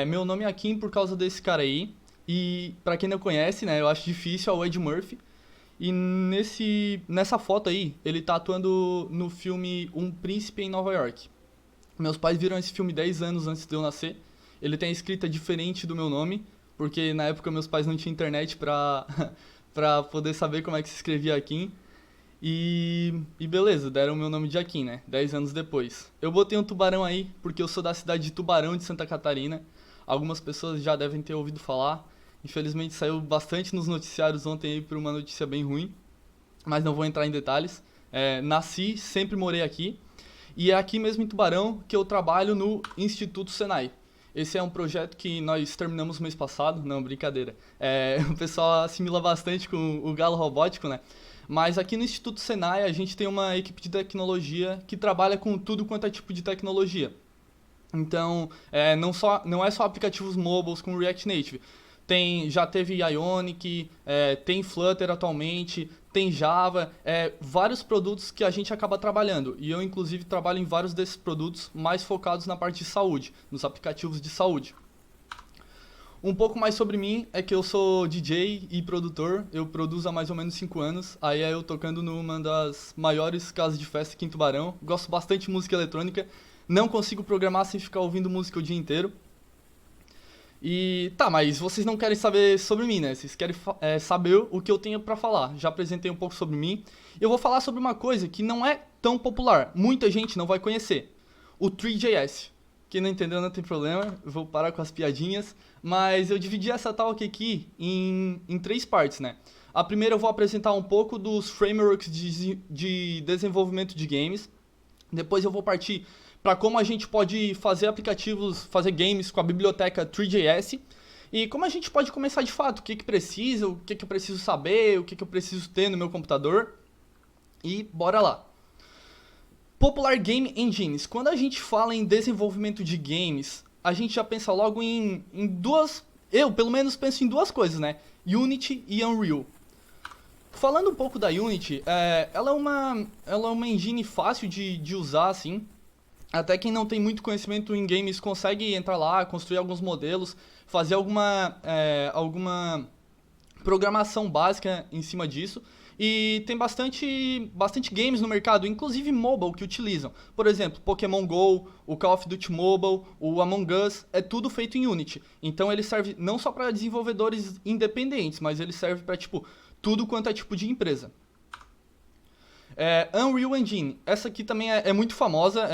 Meu nome é Akin por causa desse cara aí. E pra quem não conhece, né, eu acho difícil, é o Ed Murphy. E nessa foto aí, ele tá atuando no filme Um Príncipe em Nova York. Meus pais viram esse filme 10 anos antes de eu nascer. Ele tem a escrita diferente do meu nome, porque na época meus pais não tinham internet pra poder saber como é que se escrevia Akin. E beleza, deram o meu nome de Akin, né? 10 anos depois. Eu botei um tubarão aí, porque eu sou da cidade de Tubarão, de Santa Catarina. Algumas pessoas já devem ter ouvido falar. Infelizmente saiu bastante nos noticiários ontem aí por uma notícia bem ruim, mas não vou entrar em detalhes. Nasci, sempre morei aqui. E é aqui mesmo em Tubarão que eu trabalho no Instituto Senai. Esse é um projeto que nós terminamos mês passado, não, brincadeira. O pessoal assimila bastante com o galo robótico, né? Mas aqui no Instituto Senai a gente tem uma equipe de tecnologia que trabalha com tudo quanto é tipo de tecnologia. Então, não é só aplicativos mobiles com React Native. Já teve Ionic, tem Flutter atualmente, tem Java, vários produtos que a gente acaba trabalhando. E eu, inclusive, trabalho em vários desses produtos mais focados na parte de saúde, nos aplicativos de saúde. Um pouco mais sobre mim é que eu sou DJ e produtor, eu produzo há mais ou menos 5 anos, aí é eu tocando numa das maiores casas de festa aqui em Tubarão, gosto bastante de música eletrônica, não consigo programar sem ficar ouvindo música o dia inteiro. E tá, mas vocês não querem saber sobre mim, né? Vocês querem saber o que eu tenho pra falar. Já apresentei um pouco sobre mim. Eu vou falar sobre uma coisa que não é tão popular, muita gente não vai conhecer. O 3JS. Quem não entendeu não tem problema, eu vou parar com as piadinhas. Mas eu dividi essa talk aqui em 3 partes, né? A primeira eu vou apresentar um pouco dos frameworks de desenvolvimento de games. Depois eu vou partir para como a gente pode fazer aplicativos, fazer games com a biblioteca 3JS. E como a gente pode começar de fato, o que precisa, o que eu preciso saber, o que eu preciso ter no meu computador. E bora lá. Popular Game Engines. Quando a gente fala em desenvolvimento de games, a gente já pensa logo em duas... Eu, pelo menos, penso em 2 coisas, né? Unity e Unreal. Falando um pouco da Unity, ela é uma engine fácil de usar, assim. Até quem não tem muito conhecimento em games consegue entrar lá, construir alguns modelos, fazer alguma programação básica em cima disso. E tem bastante games no mercado, inclusive mobile, que utilizam. Por exemplo, Pokémon GO, o Call of Duty Mobile, o Among Us, é tudo feito em Unity. Então ele serve não só para desenvolvedores independentes, mas ele serve para tipo, tudo quanto é tipo de empresa. Unreal Engine, essa aqui também é muito famosa.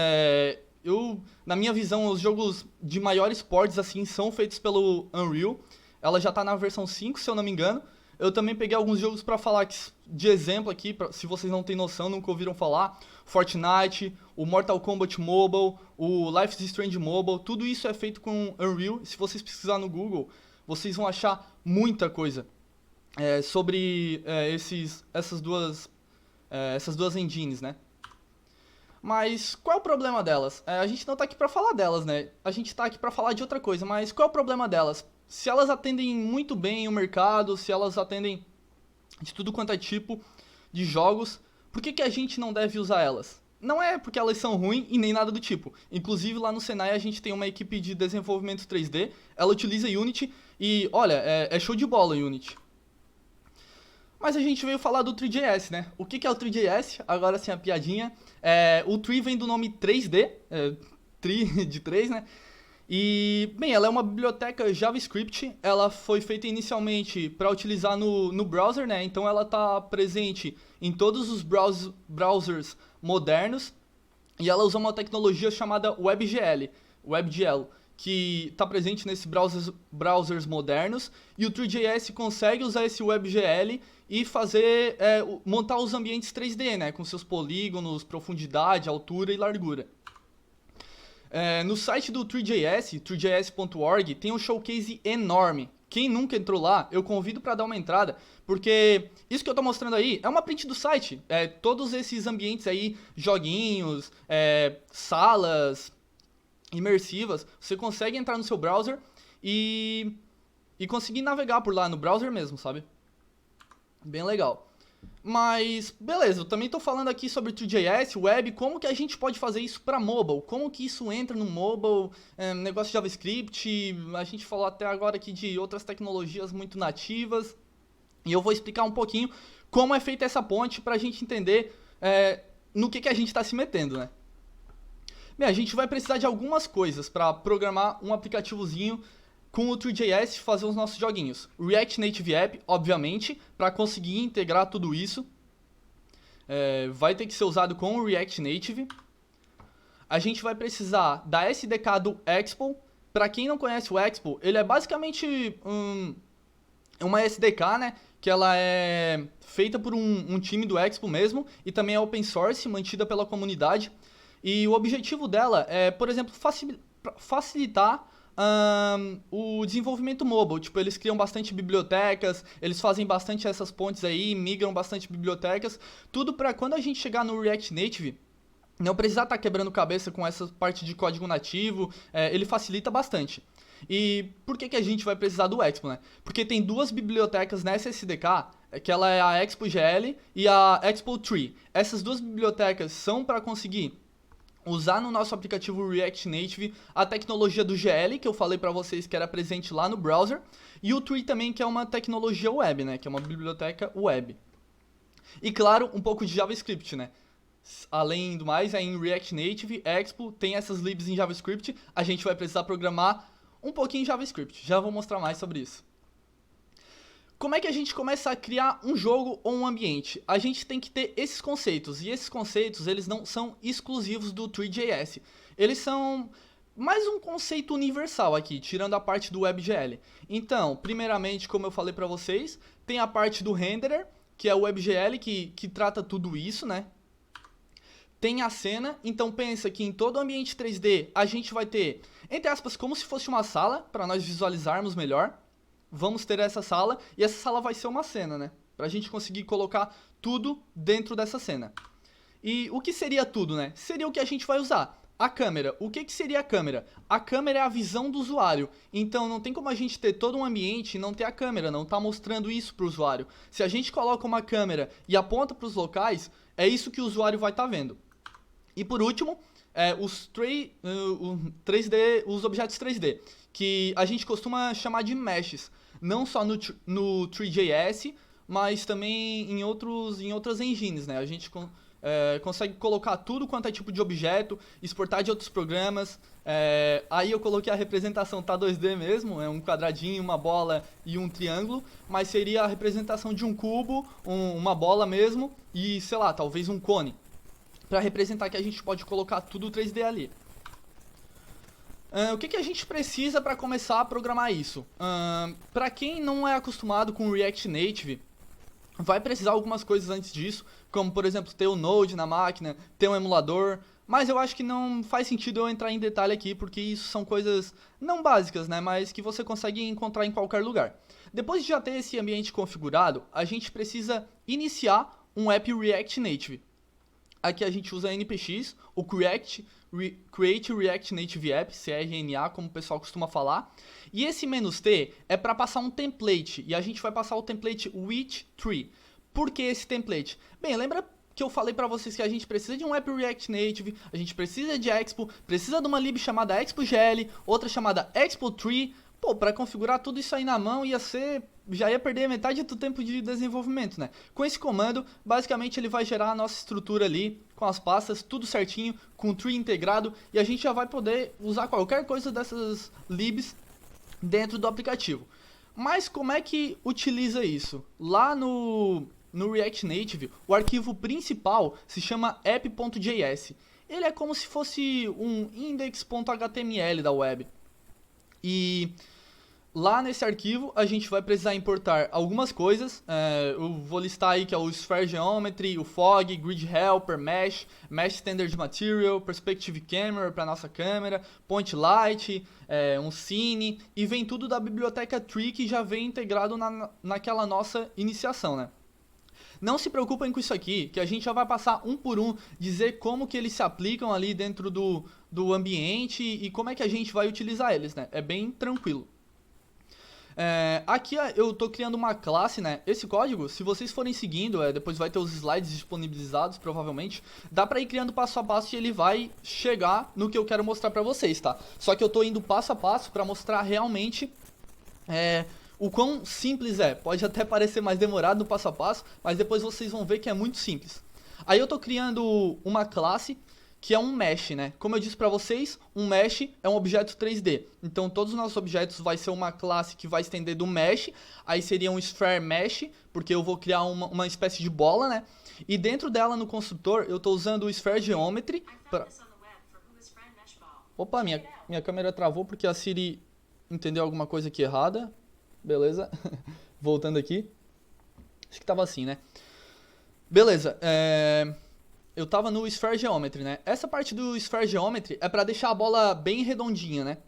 Na minha visão, os jogos de maiores ports assim são feitos pelo Unreal. Ela já está na versão 5, se eu não me engano. Eu também peguei alguns jogos para falar de exemplo aqui, se vocês não têm noção, nunca ouviram falar. Fortnite, o Mortal Kombat Mobile, o Life is Strange Mobile, tudo isso é feito com Unreal. Se vocês pesquisar no Google, vocês vão achar muita coisa sobre essas duas engines, né? Mas qual é o problema delas? A gente não tá aqui pra falar delas, né? A gente tá aqui pra falar de outra coisa, mas qual é o problema delas? Se elas atendem muito bem o mercado, se elas atendem de tudo quanto é tipo de jogos, por que a gente não deve usar elas? Não é porque elas são ruins e nem nada do tipo. Inclusive lá no Senai a gente tem uma equipe de desenvolvimento 3D, ela utiliza Unity e, olha, é show de bola Unity. Mas a gente veio falar do 3JS, né? O que é o 3JS? Agora sim a piadinha. O 3 vem do nome 3D, 3 de 3, né? E, bem, ela é uma biblioteca JavaScript. Ela foi feita inicialmente para utilizar no browser, né? Então ela está presente em todos os browsers modernos. E ela usa uma tecnologia chamada WebGL, que está presente nesses browsers modernos. E o 3JS consegue usar esse WebGL e montar os ambientes 3D, né? Com seus polígonos, profundidade, altura e largura. No site do 3JS, 3js.org, tem um showcase enorme. Quem nunca entrou lá, eu convido para dar uma entrada, porque isso que eu estou mostrando aí é uma print do site. Todos esses ambientes aí, joguinhos, salas imersivas, você consegue entrar no seu browser e conseguir navegar por lá no browser mesmo, sabe? Bem legal. Mas, beleza, eu também estou falando aqui sobre 3JS, web, como que a gente pode fazer isso para mobile, como que isso entra no mobile, negócio de JavaScript, a gente falou até agora aqui de outras tecnologias muito nativas, e eu vou explicar um pouquinho como é feita essa ponte para a gente entender no que a gente está se metendo, né? Bem, a gente vai precisar de algumas coisas para programar um aplicativozinho com o 3JS fazer os nossos joguinhos. React Native App, obviamente, para conseguir integrar tudo isso. Vai ter que ser usado com o React Native. A gente vai precisar da SDK do Expo. Para quem não conhece o Expo, ele é basicamente uma SDK, né? Que ela é feita por um time do Expo mesmo e também é open source, mantida pela comunidade. E o objetivo dela é, por exemplo, facilitar o desenvolvimento mobile. Tipo, eles criam bastante bibliotecas, eles fazem bastante essas pontes aí, migram bastante bibliotecas, tudo para quando a gente chegar no React Native, não precisar estar quebrando cabeça com essa parte de código nativo, ele facilita bastante. E por que a gente vai precisar do Expo, né? Porque tem duas bibliotecas nessa SDK, que ela é a ExpoGL e a Expo Tree. Essas duas bibliotecas são para conseguir usar no nosso aplicativo React Native a tecnologia do GL, que eu falei para vocês que era presente lá no browser, e o Tree também, que é uma tecnologia web, né? Que é uma biblioteca web. E claro, um pouco de JavaScript, né? Além do mais, em React Native, Expo, tem essas libs em JavaScript, a gente vai precisar programar um pouquinho em JavaScript. Já vou mostrar mais sobre isso. Como é que a gente começa a criar um jogo ou um ambiente? A gente tem que ter esses conceitos, e esses conceitos eles não são exclusivos do 3JS. Eles são mais um conceito universal aqui, tirando a parte do WebGL. Então, primeiramente, como eu falei para vocês, tem a parte do renderer, que é o WebGL que trata tudo isso, né? Tem a cena, então pensa que em todo ambiente 3D a gente vai ter, entre aspas, como se fosse uma sala, para nós visualizarmos melhor. Vamos ter essa sala, e essa sala vai ser uma cena, né? Pra gente conseguir colocar tudo dentro dessa cena. E o que seria tudo, né? Seria o que a gente vai usar. A câmera. O que seria a câmera? A câmera é a visão do usuário. Então não tem como a gente ter todo um ambiente e não ter a câmera, não tá mostrando isso pro usuário. Se a gente coloca uma câmera e aponta para os locais, é isso que o usuário vai estar vendo. E por último, os 3D, os objetos 3D, que a gente costuma chamar de meshes, não só no 3JS, mas também em outras engines, né? A gente consegue colocar tudo quanto é tipo de objeto, exportar de outros programas. Aí eu coloquei a representação tá 2D mesmo, é um quadradinho, uma bola e um triângulo, mas seria a representação de um cubo, uma bola mesmo e, sei lá, talvez um cone, para representar que a gente pode colocar tudo 3D ali. O que a gente precisa para começar a programar isso? Para quem não é acostumado com React Native, vai precisar algumas coisas antes disso, como por exemplo ter o Node na máquina, ter um emulador, mas eu acho que não faz sentido eu entrar em detalhe aqui, porque isso são coisas não básicas, né, mas que você consegue encontrar em qualquer lugar. Depois de já ter esse ambiente configurado, a gente precisa iniciar um app React Native. Aqui a gente usa npx, o Create React Native App, CRNA, como o pessoal costuma falar. E esse "-t" é para passar um template, e a gente vai passar o template with tree. Por que esse template? Bem, lembra que eu falei para vocês que a gente precisa de um app React Native, a gente precisa de Expo, precisa de uma lib chamada ExpoGL, outra chamada ExpoTree. Pô, para configurar tudo isso aí na mão já ia perder metade do tempo de desenvolvimento, né? Com esse comando, basicamente ele vai gerar a nossa estrutura ali, com as pastas, tudo certinho, com o tree integrado, e a gente já vai poder usar qualquer coisa dessas libs dentro do aplicativo. Mas como é que utiliza isso? Lá no React Native, o arquivo principal se chama app.js. Ele é como se fosse um index.html da web. E lá nesse arquivo a gente vai precisar importar algumas coisas. Eu vou listar aí que é o Sphere Geometry, o Fog, Grid Helper, Mesh Standard Material, Perspective Camera para nossa câmera, Point Light, um Cine, e vem tudo da biblioteca Tree que já vem integrado naquela nossa iniciação, né? Não se preocupem com isso aqui, que a gente já vai passar um por um, dizer como que eles se aplicam ali dentro do ambiente e como é que a gente vai utilizar eles, né? É bem tranquilo. Aqui eu tô criando uma classe, né? Esse código, se vocês forem seguindo, depois vai ter os slides disponibilizados, provavelmente. Dá pra ir criando passo a passo e ele vai chegar no que eu quero mostrar pra vocês, tá? Só que eu tô indo passo a passo pra mostrar realmente o quão simples é. Pode até parecer mais demorado no passo a passo, mas depois vocês vão ver que é muito simples. Aí eu tô criando uma classe que é um mesh, né? Como eu disse pra vocês, um mesh é um objeto 3D. Então todos os nossos objetos vai ser uma classe que vai estender do mesh, aí seria um sphere mesh, porque eu vou criar uma espécie de bola, né? E dentro dela no construtor eu tô usando o sphere geometry pra... Opa, minha câmera travou porque a Siri entendeu alguma coisa aqui errada. Beleza. Voltando aqui. Acho que tava assim, né? Beleza, eu tava no Sphere Geometry, né? Essa parte do Sphere Geometry é pra deixar a bola bem redondinha, né?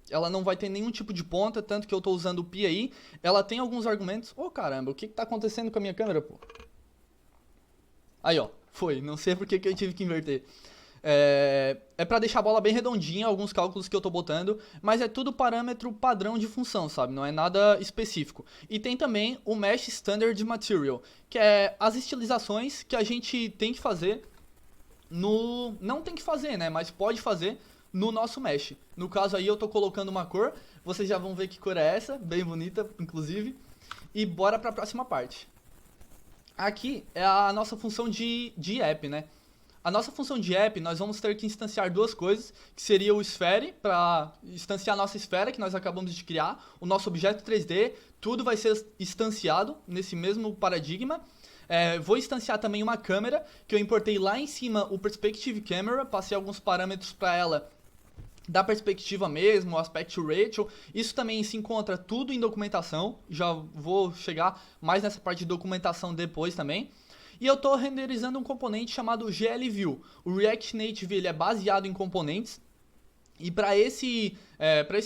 Ela não vai ter nenhum tipo de ponta, tanto que eu tô usando o pi aí. Ela tem alguns argumentos... Ô, caramba, o que tá acontecendo com a minha câmera, pô? Aí, ó, foi. Não sei por que eu tive que inverter. É pra deixar a bola bem redondinha, alguns cálculos que eu tô botando, mas é tudo parâmetro padrão de função, sabe? Não é nada específico. E tem também o Mesh Standard Material, que é as estilizações que a gente tem que fazer no... Não tem que fazer, né? Mas pode fazer no nosso Mesh. No caso aí eu tô colocando uma cor, vocês já vão ver que cor é essa, bem bonita, inclusive. E bora pra próxima parte. Aqui é a nossa função de app, né? A nossa função de app, nós vamos ter que instanciar duas coisas, que seria o sphere, para instanciar a nossa esfera que nós acabamos de criar, o nosso objeto 3D, tudo vai ser instanciado nesse mesmo paradigma. Vou instanciar também uma câmera, que eu importei lá em cima o Perspective Camera, passei alguns parâmetros para ela da perspectiva mesmo, o aspect ratio, isso também se encontra tudo em documentação, já vou chegar mais nessa parte de documentação depois também. E eu estou renderizando um componente chamado GLView. O React Native ele é baseado em componentes. E para esse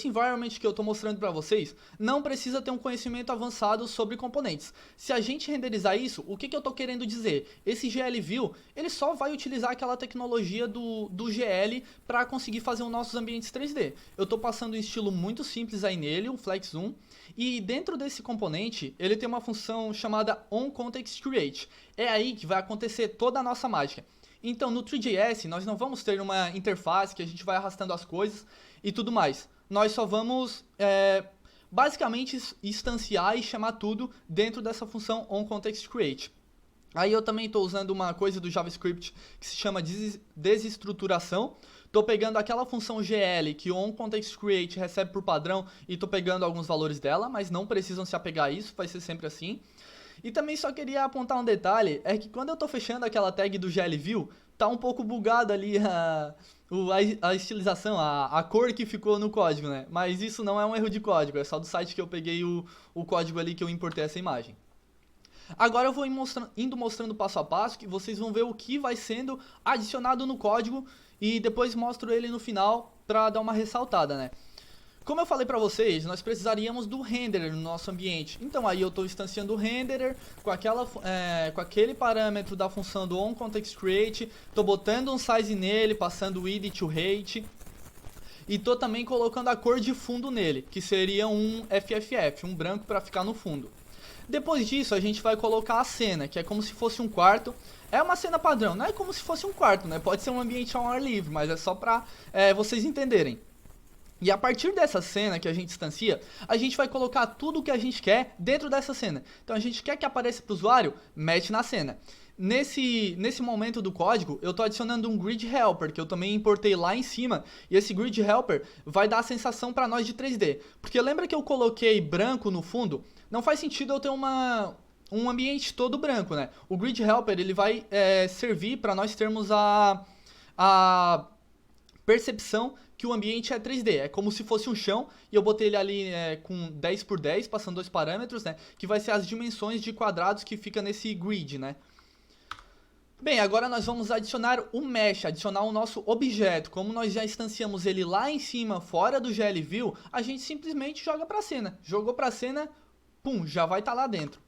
environment que eu estou mostrando para vocês, não precisa ter um conhecimento avançado sobre componentes. Se a gente renderizar isso, o que eu estou querendo dizer? Esse GLView, ele só vai utilizar aquela tecnologia do GL para conseguir fazer os nossos ambientes 3D. Eu estou passando um estilo muito simples aí nele, o Flex Zoom. E dentro desse componente, ele tem uma função chamada onContextCreate. É aí que vai acontecer toda a nossa mágica. Então, no 3JS, nós não vamos ter uma interface que a gente vai arrastando as coisas e tudo mais. Nós só vamos, basicamente, instanciar e chamar tudo dentro dessa função onContextCreate. Aí eu também estou usando uma coisa do JavaScript que se chama desestruturação. Estou pegando aquela função GL que o onContextCreate recebe por padrão e estou pegando alguns valores dela, mas não precisam se apegar a isso, vai ser sempre assim. E também só queria apontar um detalhe, é que quando eu tô fechando aquela tag do GLView, tá um pouco bugado ali a estilização, a cor que ficou no código, né? Mas isso não é um erro de código, é só do site que eu peguei o código ali que eu importei essa imagem. Agora eu vou indo mostrando passo a passo, que vocês vão ver o que vai sendo adicionado no código e depois mostro ele no final pra dar uma ressaltada, né? Como eu falei pra vocês, nós precisaríamos do renderer no nosso ambiente. Então aí eu estou instanciando o renderer com aquele parâmetro da função do onContextCreate. Estou botando um size nele, passando o id to height. E estou também colocando a cor de fundo nele, que seria um FFF, um branco para ficar no fundo. Depois disso a gente vai colocar a cena, que é como se fosse um quarto. É uma cena padrão, não é como se fosse um quarto, né? Pode ser um ambiente ao ar livre, mas é só para vocês entenderem. E a partir dessa cena que a gente instancia, a gente vai colocar tudo o que a gente quer dentro dessa cena. Então a gente quer que apareça para o usuário, mete na cena. Nesse momento do código, eu estou adicionando um Grid Helper, que eu também importei lá em cima. E esse Grid Helper vai dar a sensação para nós de 3D. Porque lembra que eu coloquei branco no fundo? Não faz sentido eu ter um ambiente todo branco, né? O Grid Helper ele vai servir para nós termos a percepção que o ambiente é 3D, é como se fosse um chão, e eu botei ele ali com 10 por 10, passando dois parâmetros, né, que vai ser as dimensões de quadrados que fica nesse grid, né. Bem, agora nós vamos adicionar o mesh, adicionar o nosso objeto. Como nós já instanciamos ele lá em cima, fora do GLView, a gente simplesmente joga para a cena. Jogou para a cena, pum, já vai estar lá dentro.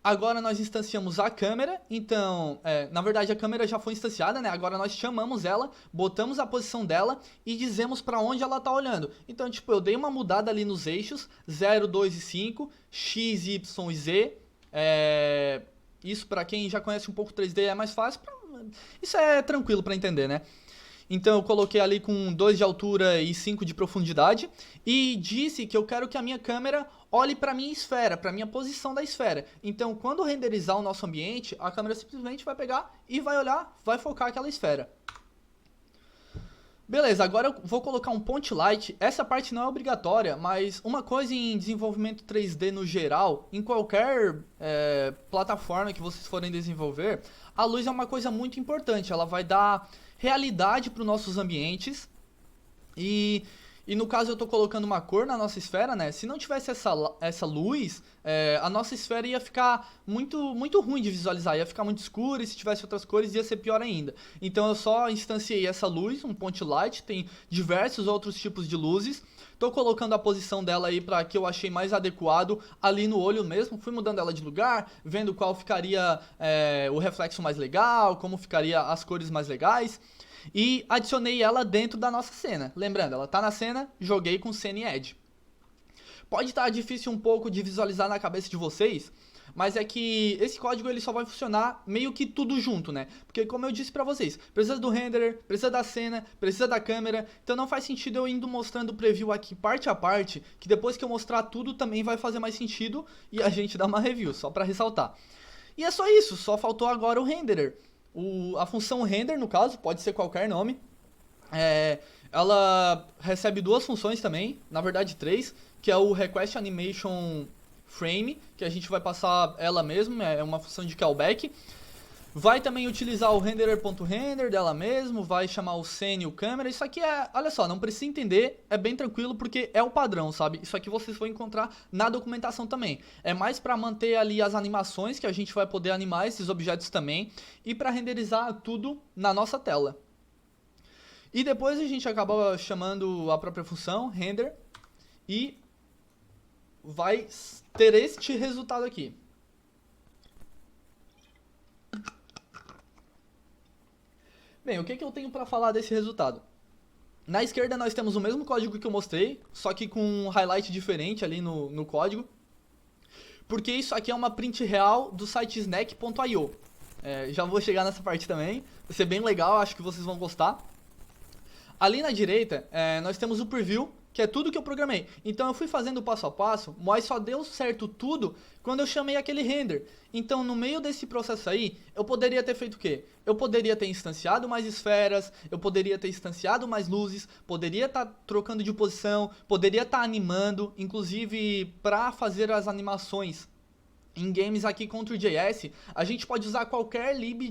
Agora nós instanciamos a câmera, então, na verdade a câmera já foi instanciada, né? Agora nós chamamos ela, botamos a posição dela e dizemos para onde ela tá olhando. Então, tipo, eu dei uma mudada ali nos eixos, 0, 2 e 5, X, Y e Z. Isso para quem já conhece um pouco 3D é mais fácil, isso é tranquilo para entender, né? Então eu coloquei ali com 2 de altura e 5 de profundidade e disse que eu quero que a minha câmera olhe para minha esfera, para minha posição da esfera. Então quando renderizar o nosso ambiente, a câmera simplesmente vai pegar e vai olhar, vai focar aquela esfera. Beleza, agora eu vou colocar um point light. Essa parte não é obrigatória, mas uma coisa em desenvolvimento 3D no geral, em qualquer plataforma que vocês forem desenvolver, a luz é uma coisa muito importante. Ela vai dar realidade para os nossos ambientes e no caso eu estou colocando uma cor na nossa esfera, né? Se não tivesse essa luz, a nossa esfera ia ficar muito ruim de visualizar, ia ficar muito escura e se tivesse outras cores ia ser pior ainda. Então eu só instanciei essa luz, um point light, tem diversos outros tipos de luzes. Tô colocando a posição dela aí para que eu achei mais adequado ali no olho mesmo. Fui mudando ela de lugar, vendo qual ficaria o reflexo mais legal, como ficaria as cores mais legais. E adicionei ela dentro da nossa cena. Lembrando, ela tá na cena, joguei com Scene Edge. Pode estar difícil um pouco de visualizar na cabeça de vocês, mas é que esse código ele só vai funcionar meio que tudo junto, né? Porque como eu disse pra vocês, precisa do renderer, precisa da cena, precisa da câmera, então não faz sentido eu indo mostrando o preview aqui parte a parte, que depois que eu mostrar tudo também vai fazer mais sentido e a gente dá uma review, só pra ressaltar. E é só isso, só faltou agora o renderer. A função render, no caso, pode ser qualquer nome, ela recebe 2 funções também, na verdade 3, que é o request animation frame, que a gente vai passar ela mesmo, é uma função de callback. Vai também utilizar o renderer.render dela mesmo, vai chamar o scene e o camera. Isso aqui olha só, não precisa entender, é bem tranquilo porque é o padrão, sabe? Isso aqui vocês vão encontrar na documentação também. É mais para manter ali as animações que a gente vai poder animar esses objetos também e para renderizar tudo na nossa tela. E depois a gente acaba chamando a própria função render e vai ter este resultado aqui. Bem, o que eu tenho para falar desse resultado? Na esquerda nós temos o mesmo código que eu mostrei, só que com um highlight diferente ali no código. Porque isso aqui é uma print real do site snack.io. Já vou chegar nessa parte também, vai ser bem legal, acho que vocês vão gostar. Ali na direita, nós temos o preview, que é tudo que eu programei. Então eu fui fazendo passo a passo, mas só deu certo tudo quando eu chamei aquele render. Então no meio desse processo aí, eu poderia ter feito o quê? Eu poderia ter instanciado mais esferas, eu poderia ter instanciado mais luzes, poderia estar trocando de posição, poderia estar animando, inclusive para fazer as animações em games aqui contra o JS, a gente pode usar qualquer lib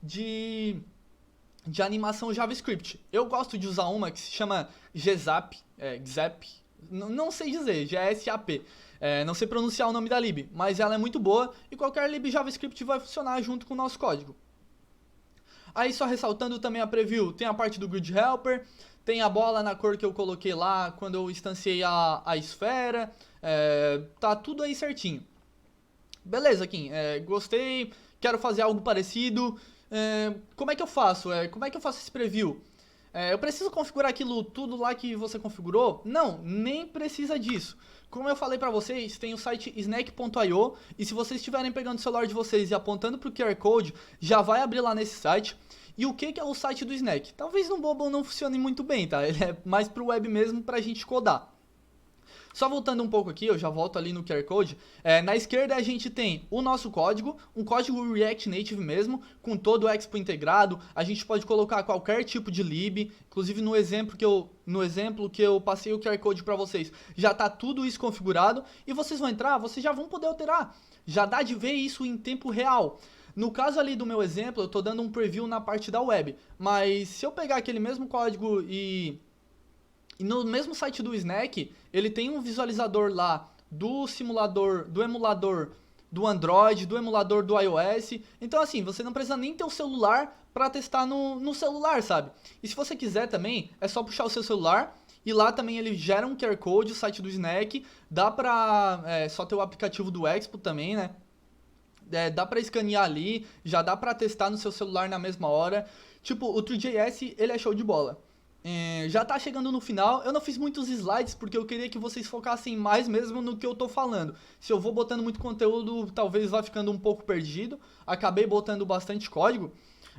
de animação JavaScript. Eu gosto de usar uma que se chama GZAP, GZAP, não sei dizer, GSAP. Não sei pronunciar o nome da lib, mas ela é muito boa e qualquer lib JavaScript vai funcionar junto com o nosso código. Aí só ressaltando também a preview, tem a parte do Grid Helper, tem a bola na cor que eu coloquei lá quando eu instanciei a esfera, tá tudo aí certinho. Beleza, Kim, gostei, quero fazer algo parecido. Como é que eu faço? Como é que eu faço esse preview? Eu preciso configurar aquilo tudo lá que você configurou? Não, nem precisa disso. Como eu falei pra vocês, tem o site snack.io e se vocês estiverem pegando o celular de vocês e apontando pro QR Code, já vai abrir lá nesse site. E o que é o site do Snack? Talvez no mobile não funcione muito bem, tá? Ele é mais pro web mesmo pra gente codar. Só voltando um pouco aqui, eu já volto ali no QR Code. Na esquerda a gente tem o nosso código, um código React Native mesmo, com todo o Expo integrado. A gente pode colocar qualquer tipo de lib, inclusive no exemplo que eu passei o QR Code para vocês, já tá tudo isso configurado. E vocês vão entrar, vocês já vão poder alterar. Já dá de ver isso em tempo real. No caso ali do meu exemplo, eu tô dando um preview na parte da web, mas se eu pegar aquele mesmo código e no mesmo site do Snack, ele tem um visualizador lá do simulador, do emulador do Android, do emulador do iOS. Então assim, você não precisa nem ter o celular para testar no celular, sabe? E se você quiser também, é só puxar o seu celular e lá também ele gera um QR Code, o site do Snack. Dá pra só ter o aplicativo do Expo também, né? dá pra escanear ali, já dá pra testar no seu celular na mesma hora. Tipo, o 3JS, ele é show de bola. Já tá chegando no final, eu não fiz muitos slides porque eu queria que vocês focassem mais mesmo no que eu tô falando. Se eu vou botando muito conteúdo, talvez vá ficando um pouco perdido. Acabei botando bastante código,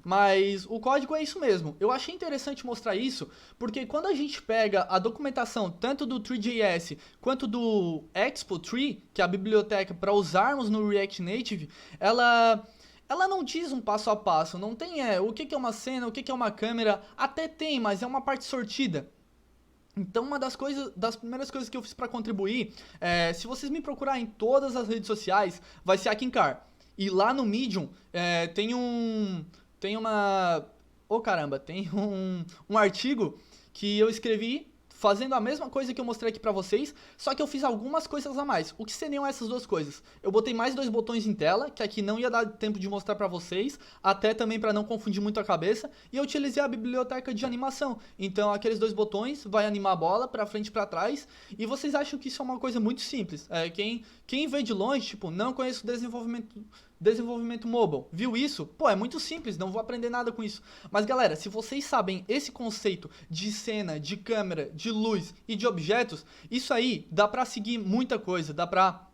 mas o código é isso mesmo. Eu achei interessante mostrar isso, porque quando a gente pega a documentação tanto do 3JS quanto do Expo 3, que é a biblioteca para usarmos no React Native, ela não diz um passo a passo, não tem o que que é uma cena, o que que é uma câmera, até tem, mas é uma parte sortida. Então, uma das primeiras coisas que eu fiz para contribuir, se vocês me procurarem em todas as redes sociais, vai ser a Kinkar. E lá no Medium tem uma, oh caramba, tem um artigo que eu escrevi fazendo a mesma coisa que eu mostrei aqui pra vocês, só que eu fiz algumas coisas a mais. O que seriam essas duas coisas? Eu botei mais 2 botões em tela, que aqui não ia dar tempo de mostrar pra vocês, até também pra não confundir muito a cabeça, e eu utilizei a biblioteca de animação. Então, aqueles 2 botões vai animar a bola pra frente e pra trás, e vocês acham que isso é uma coisa muito simples. Quem vê de longe, tipo, não conhece o desenvolvimento mobile, viu isso? Pô, é muito simples, não vou aprender nada com isso. Mas galera, se vocês sabem esse conceito de cena, de câmera, de luz e de objetos, isso aí dá pra seguir muita coisa, dá pra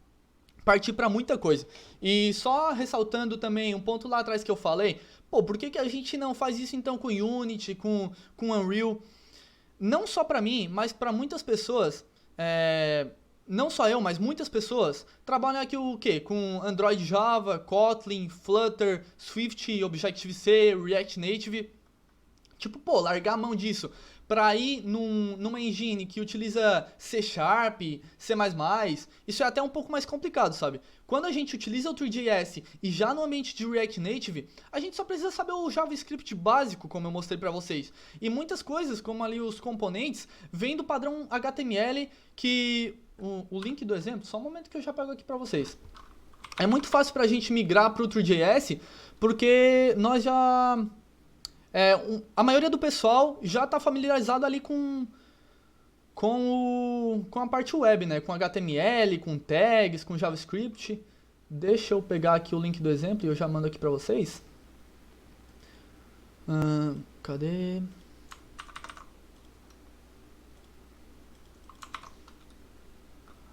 partir pra muita coisa. E só ressaltando também um ponto lá atrás que eu falei, pô, por que que a gente não faz isso então com Unity, com Unreal? Não só pra mim, mas pra muitas pessoas, não só eu, mas muitas pessoas trabalham aqui o quê? Com Android, Java, Kotlin, Flutter, Swift, Objective-C, React Native. Tipo, pô, largar a mão disso pra ir numa engine que utiliza C Sharp, C++, isso é até um pouco mais complicado, sabe? Quando a gente utiliza o 3JS e já no ambiente de React Native, a gente só precisa saber o JavaScript básico, como eu mostrei pra vocês. E muitas coisas, como ali os componentes, vêm do padrão HTML que... O link do exemplo, só um momento que eu já pego aqui pra vocês. É muito fácil pra gente migrar pro 3JS, porque nós já... a maioria do pessoal já está familiarizado ali com a parte web, né? Com HTML, com tags, com JavaScript. Deixa eu pegar aqui o link do exemplo e eu já mando aqui para vocês. Cadê?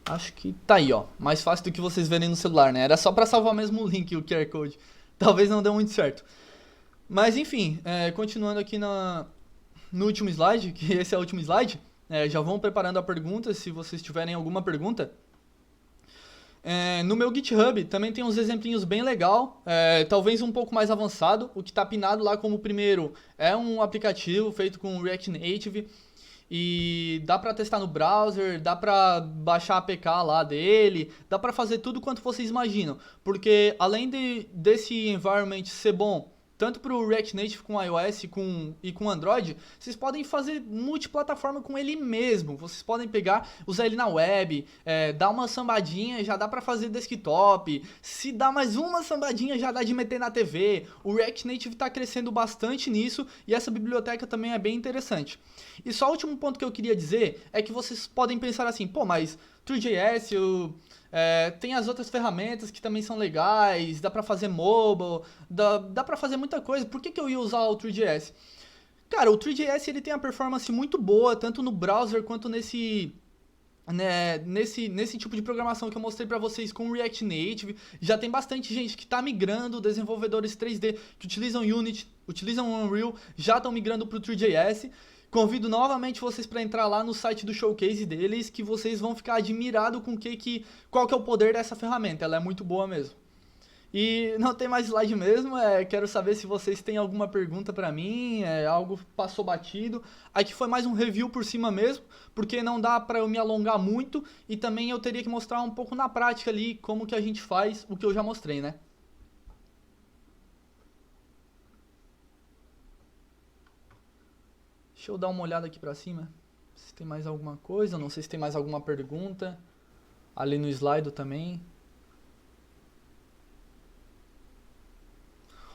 Acho que tá aí, ó. Mais fácil do que vocês verem no celular, né? Era só para salvar mesmo o link, o QR Code. Talvez não deu muito certo. Mas enfim, continuando aqui no último slide, que esse é o último slide, já vão preparando a pergunta, se vocês tiverem alguma pergunta. No meu GitHub também tem uns exemplinhos bem legal, talvez um pouco mais avançado. O que está pinado lá como primeiro é um aplicativo feito com React Native e dá para testar no browser, dá para baixar a APK lá dele, dá para fazer tudo quanto vocês imaginam, porque além desse environment ser bom tanto para o React Native com iOS e com Android, vocês podem fazer multiplataforma com ele mesmo. Vocês podem pegar, usar ele na web, dar uma sambadinha, já dá para fazer desktop. Se dá mais uma sambadinha, já dá de meter na TV. O React Native está crescendo bastante nisso e essa biblioteca também é bem interessante. E só o último ponto que eu queria dizer é que vocês podem pensar assim, pô, mas 3JS, tem as outras ferramentas que também são legais, dá pra fazer mobile, dá pra fazer muita coisa. Por que eu ia usar o 3JS? Cara, o 3JS ele tem a performance muito boa, tanto no browser quanto nesse tipo de programação que eu mostrei pra vocês com o React Native. Já tem bastante gente que tá migrando, desenvolvedores 3D que utilizam Unity, utilizam Unreal, já estão migrando pro 3JS. Convido novamente vocês para entrar lá no site do showcase deles, que vocês vão ficar admirados com qual que é o poder dessa ferramenta. Ela é muito boa mesmo. E não tem mais slide mesmo, quero saber se vocês têm alguma pergunta para mim, algo passou batido. Aqui foi mais um review por cima mesmo, porque não dá para eu me alongar muito e também eu teria que mostrar um pouco na prática ali como que a gente faz o que eu já mostrei, né? Deixa eu dar uma olhada aqui pra cima, se tem mais alguma coisa, não sei se tem mais alguma pergunta, ali no slide também.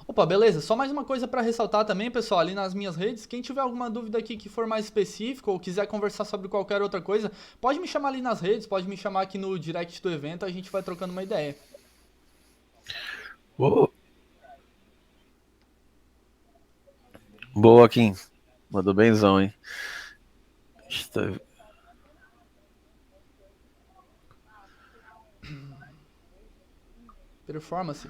Opa, beleza, só mais uma coisa pra ressaltar também, pessoal, ali nas minhas redes, quem tiver alguma dúvida aqui que for mais específica ou quiser conversar sobre qualquer outra coisa, pode me chamar ali nas redes, pode me chamar aqui no direct do evento, a gente vai trocando uma ideia. Boa, boa, Kim. Mandou benzão, hein? Está- Performance.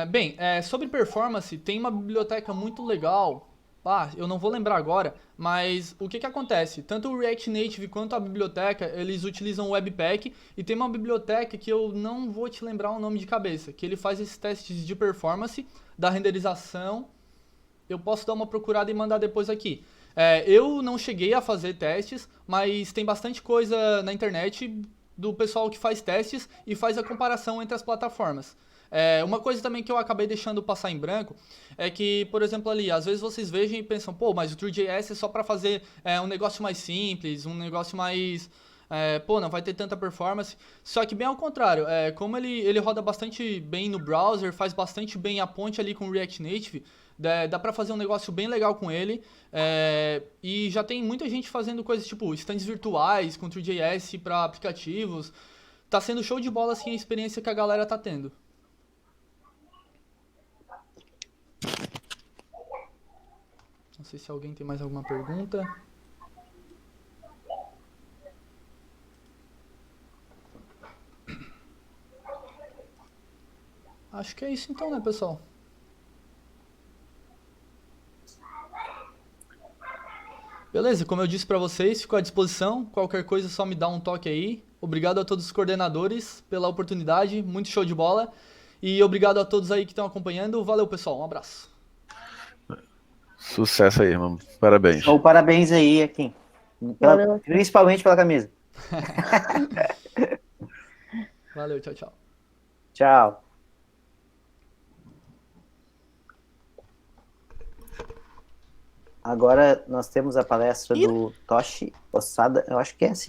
Bem, sobre performance, tem uma biblioteca muito legal. Ah, eu não vou lembrar agora, mas o que que acontece? Tanto o React Native quanto a biblioteca, eles utilizam o Webpack e tem uma biblioteca que eu não vou te lembrar o nome de cabeça, que ele faz esses testes de performance da renderização. Eu posso dar uma procurada e mandar depois aqui. Eu não cheguei a fazer testes, mas tem bastante coisa na internet do pessoal que faz testes e faz a comparação entre as plataformas. Uma coisa também que eu acabei deixando passar em branco é que, por exemplo, ali, às vezes vocês vejam e pensam, pô, mas o True.js é só para fazer um negócio mais simples, um negócio mais. Pô, não vai ter tanta performance. Só que bem ao contrário, como ele roda bastante bem no browser, faz bastante bem a ponte ali com o React Native, dá pra fazer um negócio bem legal com ele. E já tem muita gente fazendo coisas tipo stands virtuais com True.js para aplicativos. Tá sendo show de bola assim a experiência que a galera tá tendo. Não sei se alguém tem mais alguma pergunta. Acho que é isso então, né, pessoal? Beleza, como eu disse pra vocês, fico à disposição. Qualquer coisa, é só me dá um toque aí. Obrigado a todos os coordenadores pela oportunidade, muito show de bola. E obrigado a todos aí que estão acompanhando. Valeu, pessoal, um abraço. Sucesso aí, irmão. Parabéns. Show, parabéns aí, Kim. Valeu. Principalmente pela camisa. Valeu, tchau, tchau. Tchau. Agora nós temos a palestra do Toshi Osada. Eu acho que é assim.